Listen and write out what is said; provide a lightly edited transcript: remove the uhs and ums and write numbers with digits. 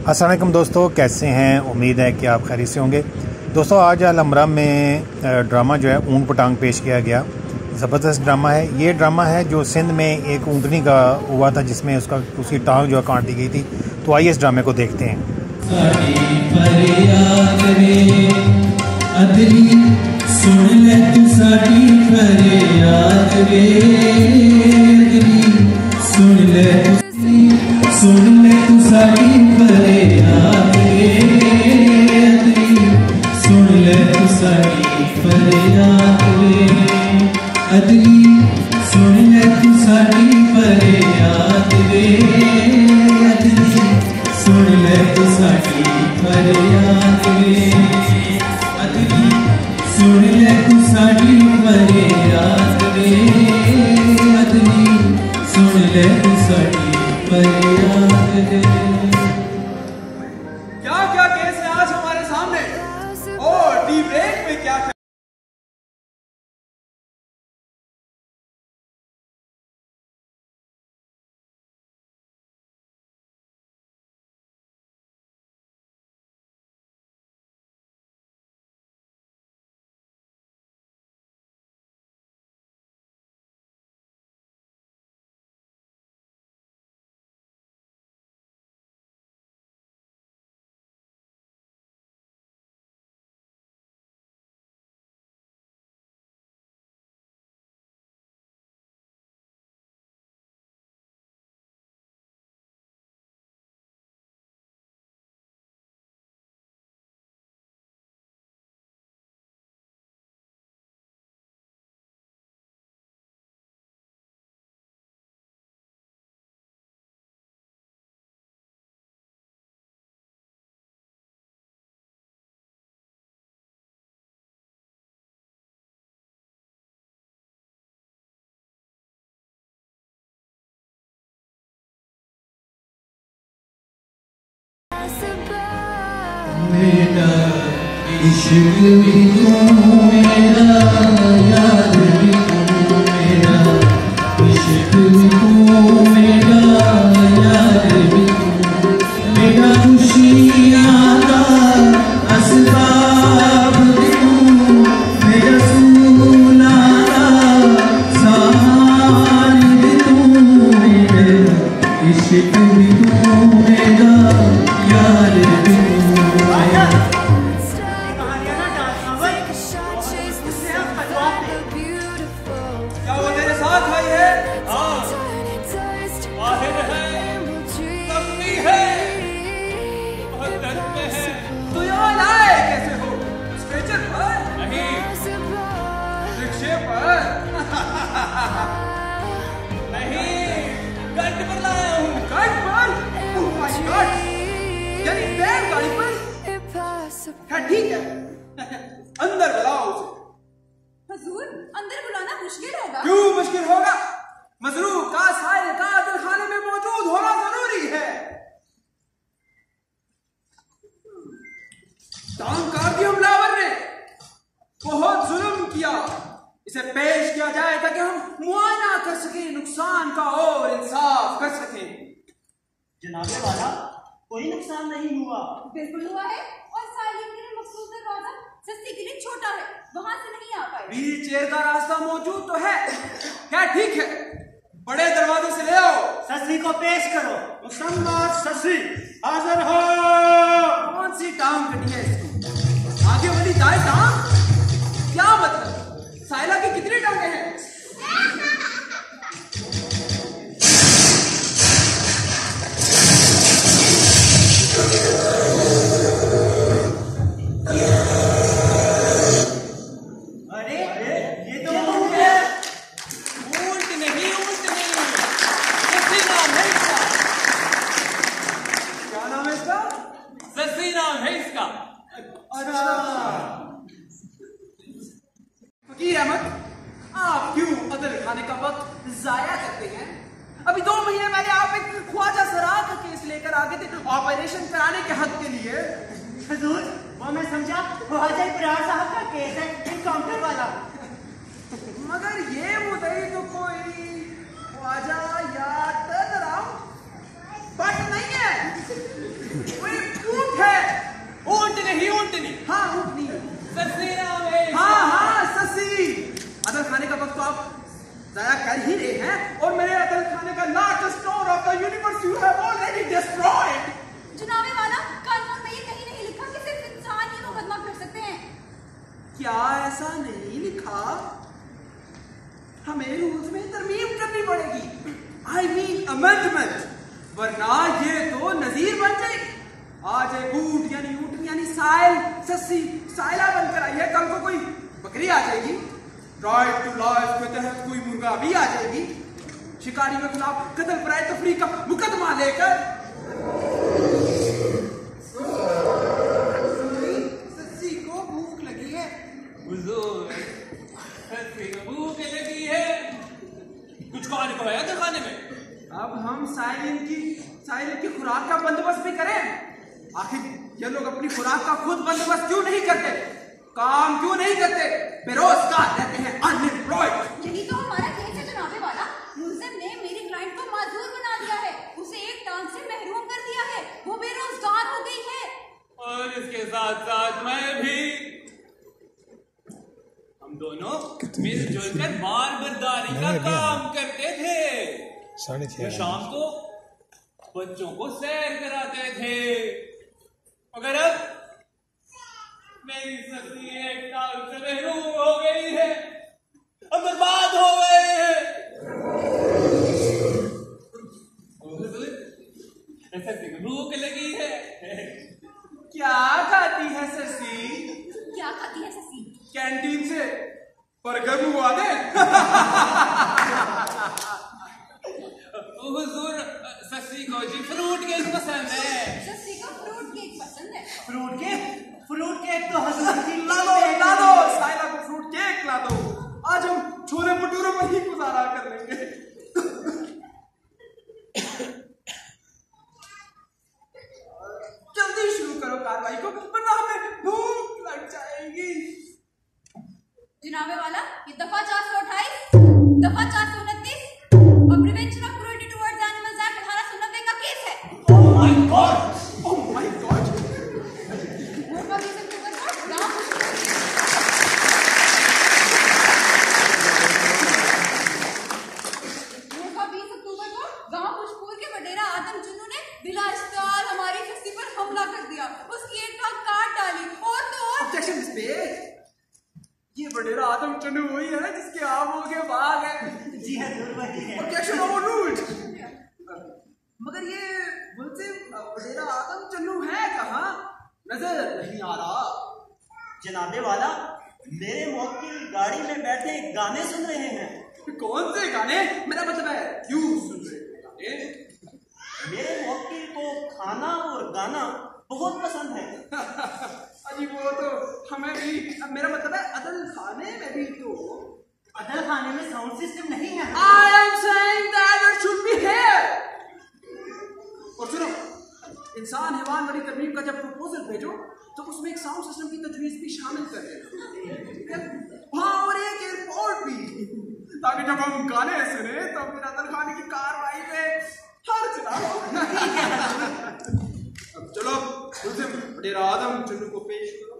अस्सलाम वालेकुम दोस्तों, कैसे हैं? उम्मीद है कि आप खैरियत से होंगे। दोस्तों आज अलमरा में ड्रामा जो है ऊन पटांग पेश किया गया। ज़बरदस्त ड्रामा है। ये ड्रामा है जो सिंध में एक ऊँटनी का हुआ था जिसमें उसकी टांग जो है काट दी गई थी। तो आइए इस ड्रामे को देखते हैं। क्या क्या केस है आज हमारे सामने और टी ब्रेक में क्या मेरा इश्क भी तू मेरा याद भी तू मेरा इश्क भी तू मेरा याद भी तू मेरा खुशियाँ का असबाब भी तू मेरा सुना सामान भी तू मेरा इश्क भी तू मेरा याद भी ठीक है अंदर बुलाओ उसे। हुजूर, अंदर बुलाना मुश्किल होगा। क्यों मुश्किल होगा? मजरूब का साहिल का दिल खाने में मौजूद होना जरूरी है। टांग काट दी हमलावर ने, बहुत जुल्म किया। इसे पेश किया जाए ताकि हम मुआयना कर सकें नुकसान का और इंसाफ कर सकें। जनाबे वाला, कोई नुकसान नहीं हुआ। बिल्कुल हुआ है और सालिम के लिए मखसूस दरवाजा सस्ती के लिए छोटा है, वहां से नहीं आ पाए। व्हील चेयर का रास्ता मौजूद तो है। क्या ठीक है, बड़े दरवाजे से ले आओ। ससरी को पेश करो। मुसम्मत ससरी हाजिर हो। कौन सी टांग कटी है इसकी? आगे वाली दाएं टांग? क्या मतलब? साइला की कितनी टांगे हैं? फकीर अहमद, आप क्यों अदल खाने का वक्त जाया करते हैं? अभी 2 महीने पहले आप एक ख्वाजा सरार का केस लेकर आ गए थे ऑपरेशन कराने के हक के लिए। हुजूर, वो मैं समझा ख्वाजा इब्रार साहब का केस है, इनकाउंटर वाला। मगर ये मुद्दई तो कोई ख्वाजा या टर्न अराउंड बट नहीं है। कोई अमेंडमेंट, वरना ये तो नजीर बन जाएगी। आज एक ऊंट यानी ऊँटनी यानी साइल सस्सी साइला बनकर आई है, कल को कोई बकरी आ जाएगी। राइट टू लाइफ के तहत कोई मुर्गा भी आ जाएगी। शिकारी के खिलाफ कत्ल फराय तफरी का मुकदमा लेकर सस्सी को भूख लगी है। हुजूर, सस्सी को भूख लगी है, कुछ खाने को है तो खाने में। अब हम साइलिन की खुराक का बंदोबस्त भी करें। आखिर ये लोग अपनी खुराक का खुद बंदोबस्त क्यों नहीं करते, काम क्यों नहीं करते, बेरोजगार रहते हैं, अनएम्प्लॉयड। यही तो हमारा केस है जनाबे वाला। मुल्जिम ने मेरी क्लाइंट को माजूर बना दिया है, उसे एक टांग से महरूम कर दिया है, वो बेरोजगार हो गई है। और इसके साथ साथ मैं भी। हम दोनों मिलजुल कर बारबरदारी का काम करते थे। 6:30 शाम को बच्चों को सैर कराते थे, मगर अब मेरी सब्जी एक टांग से महरूम हो गई है, अब बर्बाद हो गए हैं। सब्जी को भूख लगी है। क्या खाती है सस्सी? क्या खाती है सस्सी? कैंटीन से बर्गर मंगवा दे। हुजूर, सस्सी को जी फ्रूट केक पसंद है। सस्सी को फ्रूट केक पसंद है। फ्रूट केक तो हजूर जी ला दो साइला को फ्रूट केक ला दो। आज हम छोले भटूरे में ही गुजारा कर लेंगे। जल्दी शुरू करो कार्रवाई को, वरना हमें भूख लग जाएगी। जनाबे वाला, ये दफा 428, दफा 429 और prevention of cruelty towards animals act 1890 का केस है। Oh my God, oh my God. मुर्गा 20 अक्टूबर को गांव खुशपुर के वडेरा आदम चुन्नू ने बिला इश्तार हमारी सस्सी पर हमला कर दिया, उसकी एक टांग काट डाली और तो और। Objection space. ये वडेरा आदम चुन्नू वही है ना जिसके आमों के बाग है। जी हजूर वही है। Objection overruled. मगर ये मुल्जिम वडेरा आदम चुन्नू है कहाँ, नजर नहीं आ रहा। जनाबे वाला, मेरे मुवक्किल गाड़ी में बैठे गाने सुन रहे हैं। कौन से गाने? मेरा मतलब है क्यों सुन रहे हैं गाने? मेरे मुवक्किल को खाना और गाना बहुत पसंद है। अजी वो तो हमें भी, मेरा मतलब है अदल खाने में भी तो। अदल खाने में साउंड सिस्टम नहीं है। I am saying that it should be here। और सुनो, इंसान हैवान बड़ी तरमीम का जब प्रपोजल भेजो तो उसमें एक साउंड सिस्टम की तजवीज भी शामिल कर देना। हाँ, और एक एयरपोर्ट भी, ताकि जब हम गाने सुने तो फिर अदल खाने की कार्रवाई पे हर्ज ना हो। अब चलो मुल्जिम वडेरा आदम चुन्नू को पेश करो।